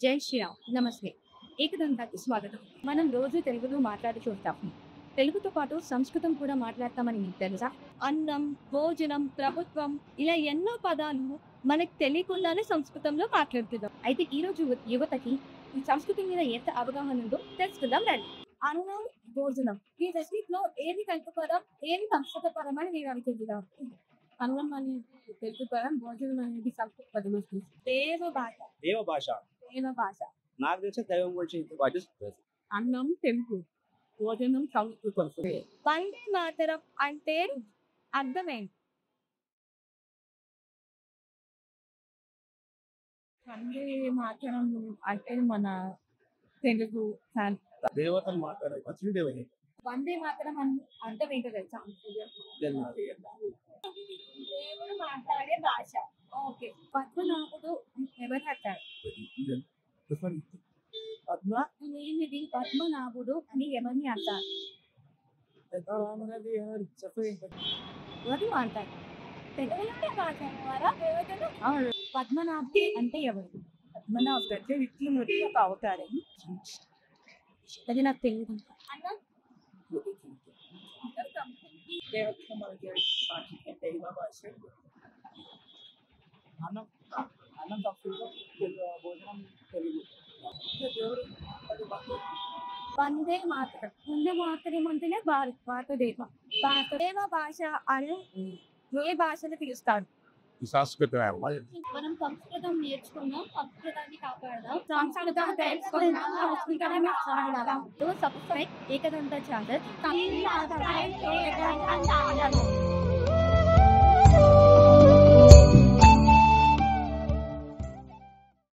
జై శ్రీరామ్. నమస్తే. ఏకదంతాకి స్వాగతం. మనం రోజు తెలుగులో మాట్లాడుతుంటాం. తెలుగుతో పాటు సంస్కృతం కూడా మాట్లాడతామని మీకు తెలుసా? అన్నం, భోజనం, ప్రభుత్వం ఇలా ఎన్నో పదాలు మనకు తెలియకుండానే సంస్కృతంలో మాట్లాడుతున్నాం. అయితే ఈ రోజు యువతకి ఈ సంస్కృతి మీద ఎంత అవగాహన ఉందో తెలుసుకుందాం రండి. అన్నం, భోజనం ఈ రెండింటిలో ఏది తెలుగు పదం, ఏది సంస్కృత పదం అని నేను అనుకుంటున్నాను. అన్నం అనేది తెలుగు పదం, భోజనం అనేది సంస్కృత పదం. దేవ భాష దేవ భాష దేవ భాష నాకు తెలిసి దైవం గురించి భాష అన్నం తెలుగు, భోజనం సంస్కృతం. వందే మాతరం అంటే అర్థమేంటి? వందే మాతరం అంటే మన తెలుగు దేవతలు మాట్లాడే లక్ష్మీదేవి వందే మాతరం అని అర్థం ఏంటో తెలుసా? దేవుడు మాట్లాడే భాష. ఓకే. పద్మనాభుడు ఎవరు అంటారు? ఏంటిది పద్మనాభుడు అని ఎవరిని అంటారు? ఎవరు అంటారు? తెలుగులోనే భాష ద్వారా దేవతలు. పద్మనాభుడు అంటే ఎవరు? పద్మనాభుడు అంటే విష్ణుమూర్తి ఒక అవతారం. అది నాకు తెలియదు. అన్నం దేవతలు మనకి దైవ భాష అన్నం అన్నం సంస్కృతం భోజనం తెలుగు దేవుడు వందే మాతరం. వందే మాతరం అంటేనే భారతదేశం. భారతదేశ భాష అని ఏ భాషను పిలుస్తారు? సంస్కృతం మనం సంస్కృతం నేర్చుకున్నాం, సంస్కృతాన్ని కాపాడదాం, సంస్కృతం తెలుసుకుందాం, సంస్కృతాన్ని మాట్లాడదాం. Subscribe Ekadanta channel.